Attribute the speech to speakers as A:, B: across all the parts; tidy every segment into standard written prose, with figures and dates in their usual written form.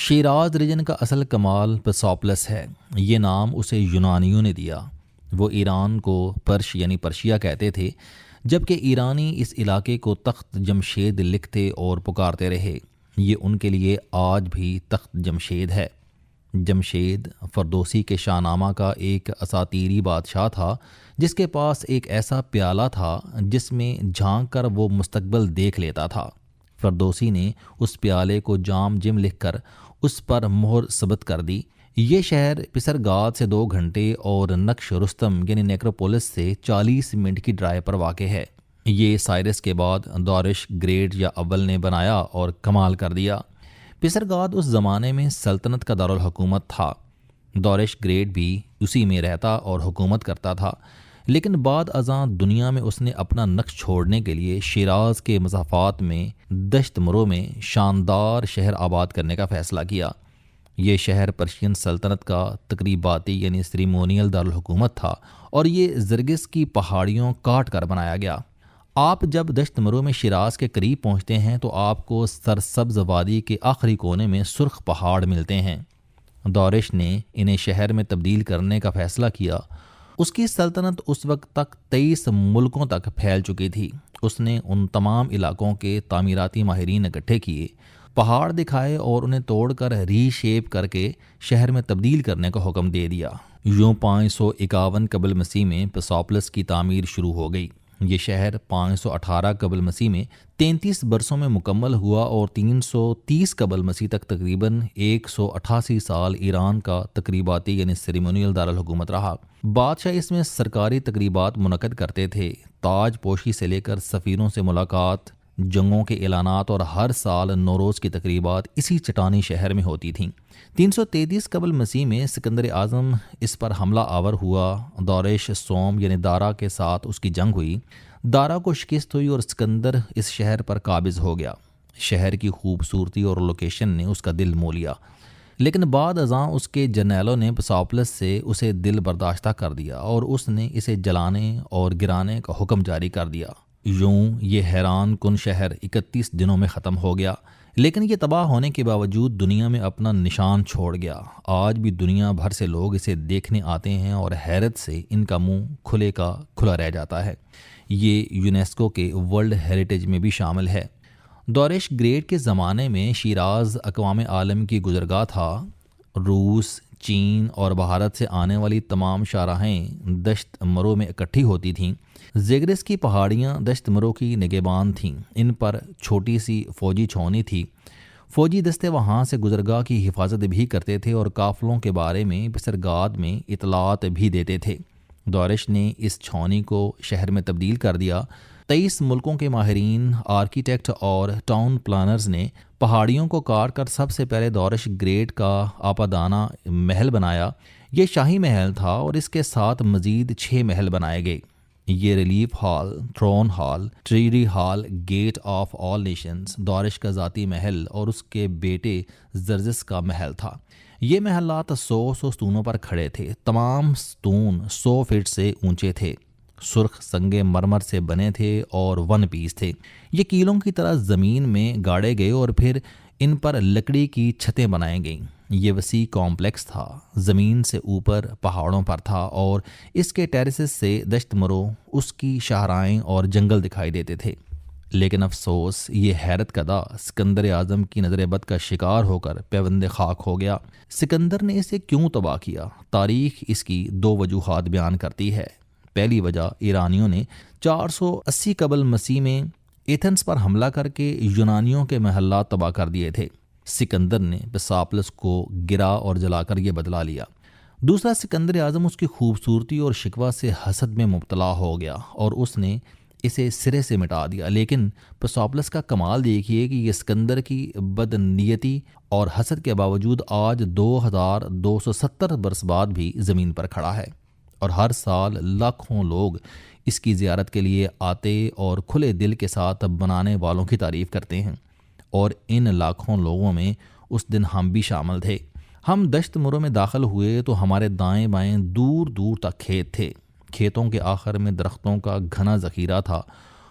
A: Shiraz region کا اصل کمال پسوپلس ہے۔ یہ نام اسے یونانیوں نے دیا۔ وہ ایران کو پرش یعنی پرشیا کہتے تھے، جبکہ ایرانی اس علاقے کو تخت جمشید لکھتے اور پکارتے رہے۔ یہ ان کے لیے آج بھی تخت جمشید ہے۔ جمشید فردوسی کے شاہ نامہ کا ایک اساطیری بادشاہ تھا، جس کے پاس ایک ایسا پیالہ تھا جس میں جھانک کر وہ مستقبل دیکھ لیتا تھا۔ فردوسی نے اس پیالے کو جام جم لکھ کر اس پر مہر ثبت کر دی۔ یہ شہر پسرگاد سے 2 گھنٹے اور نقش رستم یعنی نیکروپولس سے 40 منٹ کی ڈرائیو پر واقع ہے۔ یہ سائرس کے بعد دارش گریٹ یا اول نے بنایا اور کمال کر دیا۔ پسرگاد اس زمانے میں سلطنت کا دارالحکومت تھا۔ دارش گریٹ بھی اسی میں رہتا اور حکومت کرتا تھا، لیکن بعد ازاں دنیا میں اس نے اپنا نقش چھوڑنے کے لیے شیراز کے مسافات میں دشت مرو میں شاندار شہر آباد کرنے کا فیصلہ کیا۔ یہ شہر پرشین سلطنت کا تقریباتی یعنی سیریمونیل دارالحکومت تھا، اور یہ زرگس کی پہاڑیوں کاٹ کر بنایا گیا۔ آپ جب دشت مرو میں شیراز کے قریب پہنچتے ہیں تو آپ کو سرسبز وادی کے آخری کونے میں سرخ پہاڑ ملتے ہیں۔ دارش نے انہیں شہر میں تبدیل کرنے کا فیصلہ کیا۔ اس کی سلطنت اس وقت تک 23 ملکوں تک پھیل چکی تھی۔ اس نے ان تمام علاقوں کے تعمیراتی ماہرین اکٹھے کیے، پہاڑ دکھائے اور انہیں توڑ کر ری شیپ کر کے شہر میں تبدیل کرنے کا حکم دے دیا۔ یوں 551 قبل مسیح میں پسوپلس کی تعمیر شروع ہو گئی۔ یہ شہر 518 قبل مسیح میں 33 برسوں میں مکمل ہوا اور 330 قبل مسیح تک تقریباً 188 سال ایران کا تقریباتی یعنی سیریمونیل دارالحکومت رہا۔ بادشاہ اس میں سرکاری تقریبات منعقد کرتے تھے، تاج پوشی سے لے کر سفیروں سے ملاقات، جنگوں کے اعلانات، اور ہر سال نوروز کی تقریبات اسی چٹانی شہر میں ہوتی تھیں۔ 333 قبل مسیح میں سکندر اعظم اس پر حملہ آور ہوا۔ دارش سوم یعنی دارا کے ساتھ اس کی جنگ ہوئی۔ دارا کو شکست ہوئی اور سکندر اس شہر پر قابض ہو گیا۔ شہر کی خوبصورتی اور لوکیشن نے اس کا دل مو لیا، لیکن بعد ازاں اس کے جرنیلوں نے پسوپلس سے اسے دل برداشتہ کر دیا اور اس نے اسے جلانے اور گرانے کا حکم جاری کر دیا۔ یوں یہ حیران کن شہر 31 دنوں میں ختم ہو گیا، لیکن یہ تباہ ہونے کے باوجود دنیا میں اپنا نشان چھوڑ گیا۔ آج بھی دنیا بھر سے لوگ اسے دیکھنے آتے ہیں اور حیرت سے ان کا منہ کھلے کا کھلا رہ جاتا ہے۔ یہ یونیسکو کے ورلڈ ہیریٹیج میں بھی شامل ہے۔ دارش گریٹ کے زمانے میں شیراز اقوام عالم کی گزرگاہ تھا۔ روس، چین اور بھارت سے آنے والی تمام شاہراہیں دشت مرو میں اکٹھی ہوتی تھیں۔ زیگرس کی پہاڑیاں دشت مرو کی نگہبان تھیں۔ ان پر چھوٹی سی فوجی چھاؤنی تھی۔ فوجی دستے وہاں سے گزرگاہ کی حفاظت بھی کرتے تھے اور قافلوں کے بارے میں پسرگاد میں اطلاعات بھی دیتے تھے۔ دارش نے اس چھاؤنی کو شہر میں تبدیل کر دیا۔ 23 ملکوں کے ماہرین، آرکیٹیکٹ اور ٹاؤن پلانرز نے پہاڑیوں کو کاٹ کر سب سے پہلے دارش گریٹ کا آپادانہ محل بنایا۔ یہ شاہی محل تھا اور اس کے ساتھ مزید 6 محل بنائے گئے۔ یہ ریلیف ہال، تھرون ہال، ٹریری hall, gate of all nations, دارش کا ذاتی محل اور اس کے بیٹے زرزس کا محل تھا۔ یہ محلات 100 ستونوں پر کھڑے تھے۔ تمام ستون 100 فٹ سے اونچے تھے، سرخ سنگ مرمر سے بنے تھے اور 1 پیس تھے۔ یہ کیلوں کی طرح زمین میں گاڑے گئے اور پھر ان پر لکڑی کی چھتیں بنائی گئیں۔ یہ وسیع کمپلیکس تھا، زمین سے اوپر پہاڑوں پر تھا اور اس کے ٹیریسز سے دشت مرو، اس کی شاہراہیں اور جنگل دکھائی دیتے تھے۔ لیکن افسوس، یہ حیرت کدا سکندر اعظم کی نظر بد کا شکار ہو کر پیوند خاک ہو گیا۔ سکندر نے اسے کیوں تباہ کیا؟ تاریخ اس کی 2 وجوہات بیان کرتی ہے۔ پہلی وجہ، ایرانیوں نے 480 قبل مسیح میں ایتھنز پر حملہ کر کے یونانیوں کے محلات تباہ کر دیے تھے۔ سکندر نے پسوپلس کو گرا اور جلا کر یہ بدلا لیا۔ دوسرا، سکندر اعظم اس کی خوبصورتی اور شکوہ سے حسد میں مبتلا ہو گیا اور اس نے اسے سرے سے مٹا دیا۔ لیکن پسوپلس کا کمال دیکھیے کہ یہ سکندر کی بدنیتی اور حسد کے باوجود آج 2270 برس بعد بھی زمین پر کھڑا ہے، اور ہر سال لاکھوں لوگ اس کی زیارت کے لیے آتے اور کھلے دل کے ساتھ بنانے والوں کی تعریف کرتے ہیں، اور ان لاکھوں لوگوں میں اس دن ہم بھی شامل تھے۔ ہم دشت مرو میں داخل ہوئے تو ہمارے دائیں بائیں دور دور تک کھیت تھے۔ کھیتوں کے آخر میں درختوں کا گھنا ذخیرہ تھا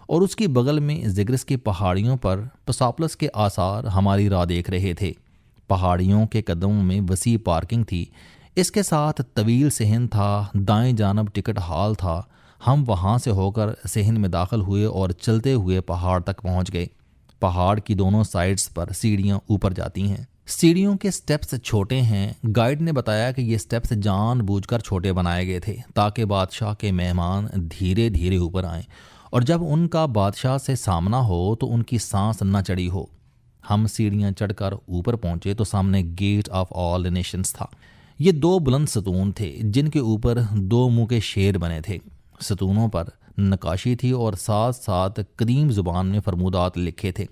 A: اور اس کی بغل میں زیگرس کی پہاڑیوں پر پسوپلس کے آثار ہماری راہ دیکھ رہے تھے۔ پہاڑیوں کے قدموں میں وسیع پارکنگ تھی، اس کے ساتھ طویل صحن تھا، دائیں جانب ٹکٹ ہال تھا۔ ہم وہاں سے ہو کر صحن میں داخل ہوئے اور چلتے ہوئے پہاڑ تک پہنچ گئے۔ پہاڑ کی دونوں سائڈز پر سیڑھیاں اوپر جاتی ہیں۔ سیڑھیوں کے سٹیپس چھوٹے ہیں۔ گائیڈ نے بتایا کہ یہ سٹیپس جان بوجھ کر چھوٹے بنائے گئے تھے تاکہ بادشاہ کے مہمان دھیرے دھیرے اوپر آئیں اور جب ان کا بادشاہ سے سامنا ہو تو ان کی سانس نہ چڑھی ہو۔ ہم سیڑھیاں چڑھ کر اوپر پہنچے تو سامنے گیٹ آف آل نیشنز تھا۔ یہ 2 بلند ستون تھے جن کے اوپر 2 منہ کے شیر بنے تھے۔ ستونوں پر نقاشی تھی اور ساتھ ساتھ قدیم زبان میں فرمودات لکھے تھے۔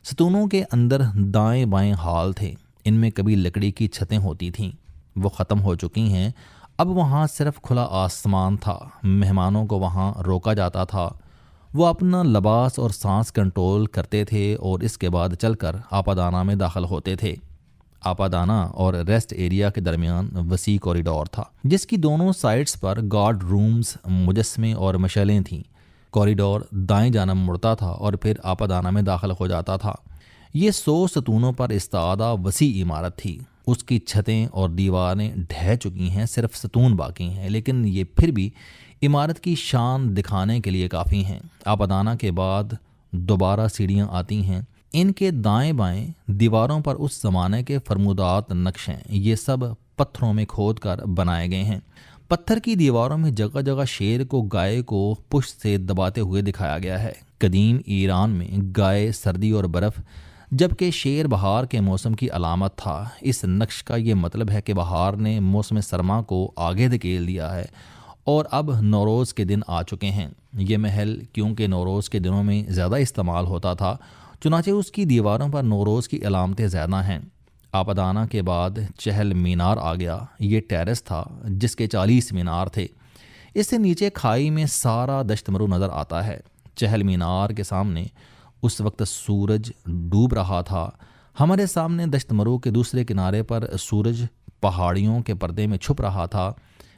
A: ستونوں کے اندر دائیں بائیں ہال تھے، ان میں کبھی لکڑی کی چھتیں ہوتی تھیں، وہ ختم ہو چکی ہیں۔ اب وہاں صرف کھلا آسمان تھا۔ مہمانوں کو وہاں روکا جاتا تھا، وہ اپنا لباس اور سانس کنٹرول کرتے تھے اور اس کے بعد چل کر آپادانہ میں داخل ہوتے تھے۔ آپادانہ اور ریسٹ ایریا کے درمیان وسیع کوریڈور تھا جس کی دونوں سائڈز پر گارڈ رومز، مجسمے اور مشعلیں تھیں۔ کوریڈور دائیں جانب مڑتا تھا اور پھر آپادانہ میں داخل ہو جاتا تھا۔ یہ 100 ستونوں پر استادہ وسیع عمارت تھی۔ اس کی چھتیں اور دیواریں ڈھہ چکی ہیں، صرف ستون باقی ہیں، لیکن یہ پھر بھی عمارت کی شان دکھانے کے لیے کافی ہیں۔ آپادانہ کے بعد دوبارہ سیڑھیاں آتی ہیں، ان کے دائیں بائیں دیواروں پر اس زمانے کے فرمودات نقش ہیں۔ یہ سب پتھروں میں کھود کر بنائے گئے ہیں۔ پتھر کی دیواروں میں جگہ جگہ شیر کو گائے کو پشت سے دباتے ہوئے دکھایا گیا ہے۔ قدیم ایران میں گائے سردی اور برف جبکہ شیر بہار کے موسم کی علامت تھا۔ اس نقش کا یہ مطلب ہے کہ بہار نے موسم سرما کو آگے دھکیل دیا ہے اور اب نوروز کے دن آ چکے ہیں۔ یہ محل کیونکہ نوروز کے دنوں میں زیادہ استعمال ہوتا تھا، چنانچہ اس کی دیواروں پر نوروز کی علامتیں زیادہ ہیں۔ آپادانہ کے بعد چہل مینار آ گیا۔ یہ ٹیرس تھا جس کے 40 مینار تھے۔ اس سے نیچے کھائی میں سارا دشت مرو نظر آتا ہے۔ چہل مینار کے سامنے اس وقت سورج ڈوب رہا تھا۔ ہمارے سامنے دشت مرو کے دوسرے کنارے پر سورج پہاڑیوں کے پردے میں چھپ رہا تھا،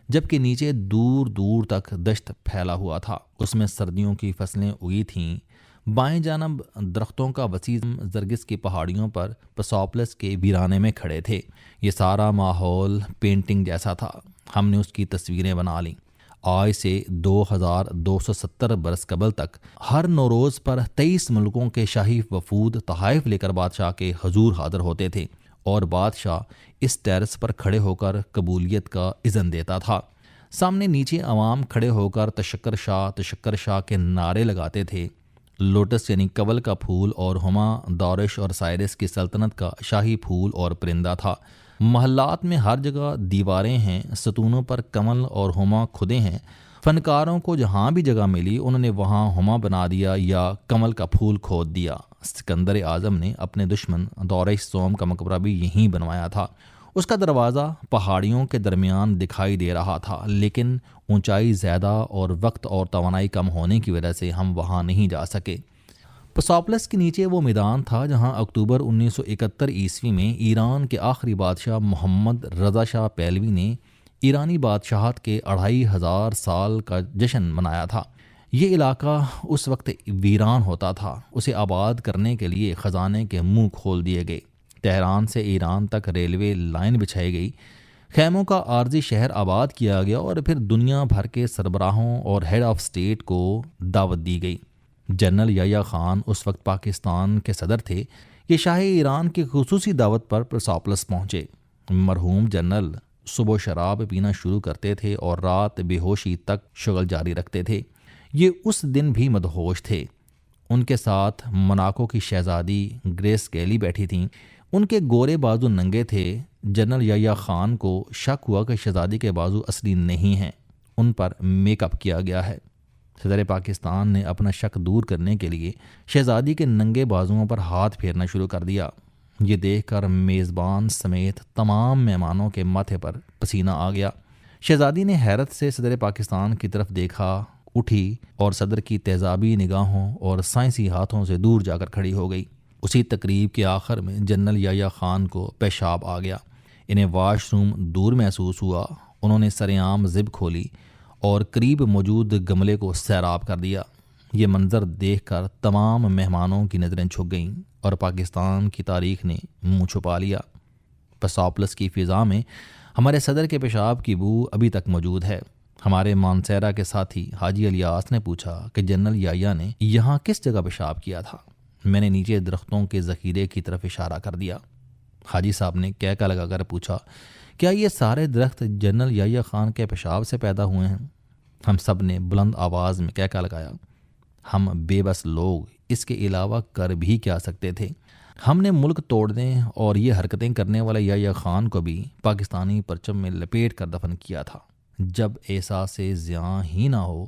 A: جبکہ نیچے دور دور تک دشت پھیلا ہوا تھا۔ اس میں سردیوں کی فصلیں اگی تھیں۔ بائیں جانب درختوں کا وسیع زرگس کی پہاڑیوں پر پسوپلس کے ویرانے میں کھڑے تھے۔ یہ سارا ماحول پینٹنگ جیسا تھا۔ ہم نے اس کی تصویریں بنا لیں۔ آج سے 2270 برس قبل تک ہر نوروز پر 23 ملکوں کے شاہی وفود تحائف لے کر بادشاہ کے حضور حاضر ہوتے تھے اور بادشاہ اس ٹیرس پر کھڑے ہو کر قبولیت کا اذن دیتا تھا۔ سامنے نیچے عوام کھڑے ہو کر تشکر شاہ کے نعرے لگاتے تھے۔ لوٹس یعنی کنول کا پھول اور ہما دورش اور سائرس کی سلطنت کا شاہی پھول اور پرندہ تھا۔ محلات میں ہر جگہ دیواریں ہیں، ستونوں پر کنول اور ہما کھدے ہیں۔ فنکاروں کو جہاں بھی جگہ ملی انہوں نے وہاں ہما بنا دیا یا کنول کا پھول کھود دیا۔ سکندر اعظم نے اپنے دشمن دورش سوم کا مقبرہ بھی یہیں بنوایا تھا۔ اس کا دروازہ پہاڑیوں کے درمیان دکھائی دے رہا تھا، لیکن اونچائی زیادہ اور وقت اور توانائی کم ہونے کی وجہ سے ہم وہاں نہیں جا سکے۔ پسوپلس کے نیچے وہ میدان تھا جہاں اکتوبر 1971 عیسوی میں ایران کے آخری بادشاہ محمد رضا شاہ پہلوی نے ایرانی بادشاہت کے 2500 سال کا جشن منایا تھا۔ یہ علاقہ اس وقت ویران ہوتا تھا۔ اسے آباد کرنے کے لیے خزانے کے منہ کھول دیے گئے۔ تہران سے ایران تک ریلوے لائن بچھائی گئی، خیموں کا عارضی شہر آباد کیا گیا اور پھر دنیا بھر کے سربراہوں اور ہیڈ آف اسٹیٹ کو دعوت دی گئی۔ جنرل یحییٰ خان اس وقت پاکستان کے صدر تھے۔ یہ شاہ ایران کی خصوصی دعوت پر پرسوپلس پہنچے۔ مرحوم جنرل صبح شراب پینا شروع کرتے تھے اور رات بے ہوشی تک شغل جاری رکھتے تھے۔ یہ اس دن بھی مدہوش تھے۔ ان کے ساتھ موناکو کی شہزادی گریس کیلی بیٹھی تھیں۔ ان کے گورے بازو ننگے تھے۔ جنرل یحییٰ خان کو شک ہوا کہ شہزادی کے بازو اصلی نہیں ہیں، ان پر میک اپ کیا گیا ہے۔ صدر پاکستان نے اپنا شک دور کرنے کے لیے شہزادی کے ننگے بازوؤں پر ہاتھ پھیرنا شروع کر دیا۔ یہ دیکھ کر میزبان سمیت تمام مہمانوں کے ماتھے پر پسینہ آ گیا۔ شہزادی نے حیرت سے صدر پاکستان کی طرف دیکھا، اٹھی اور صدر کی تیزابی نگاہوں اور سائنسی ہاتھوں سے دور جا کر کھڑی ہو گئی۔ اسی تقریب کے آخر میں جنرل یحییٰ خان کو پیشاب آ گیا۔ انہیں واش روم دور محسوس ہوا۔ انہوں نے سرعام زب کھولی اور قریب موجود گملے کو سیراب کر دیا۔ یہ منظر دیکھ کر تمام مہمانوں کی نظریں جھک گئیں اور پاکستان کی تاریخ نے منہ چھپا لیا۔ پرساپلس کی فضا میں ہمارے صدر کے پیشاب کی بو ابھی تک موجود ہے۔ ہمارے مانسیرا کے ساتھی حاجی الیاس نے پوچھا کہ جنرل یحییٰ نے یہاں کس جگہ پیشاب کیا تھا؟ میں نے نیچے درختوں کے ذخیرے کی طرف اشارہ کر دیا۔ حاجی صاحب نے کہکا لگا کر پوچھا، کیا یہ سارے درخت جنرل یحییٰ خان کے پیشاب سے پیدا ہوئے ہیں؟ ہم سب نے بلند آواز میں کہکا لگایا۔ ہم بے بس لوگ اس کے علاوہ کر بھی کیا سکتے تھے؟ ہم نے ملک توڑنے اور یہ حرکتیں کرنے والے یحییٰ خان کو بھی پاکستانی پرچم میں لپیٹ کر دفن کیا تھا۔ جب احساس زیاں ہی نہ ہو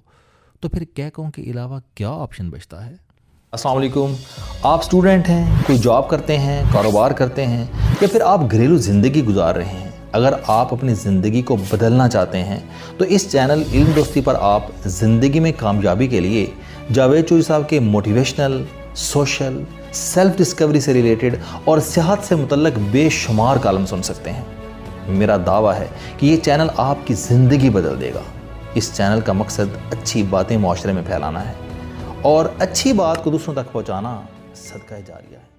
A: تو پھر کہکوں کے علاوہ کیا آپشن بچتا ہے؟
B: السلام علیکم۔ آپ سٹوڈنٹ ہیں، کوئی جاب کرتے ہیں، کاروبار کرتے ہیں، یا پھر آپ گھریلو زندگی گزار رہے ہیں۔ اگر آپ اپنی زندگی کو بدلنا چاہتے ہیں تو اس چینل علم دوستی پر آپ زندگی میں کامیابی کے لیے جاوید چوہی صاحب کے موٹیویشنل، سوشل، سیلف ڈسکوری سے ریلیٹڈ اور صحت سے متعلق بے شمار کالم سن سکتے ہیں۔ میرا دعویٰ ہے کہ یہ چینل آپ کی زندگی بدل دے گا۔ اس چینل کا مقصد اچھی باتیں معاشرے میں پھیلانا ہے اور اچھی بات کو دوسروں تک پہنچانا صدقہ جاریہ ہے۔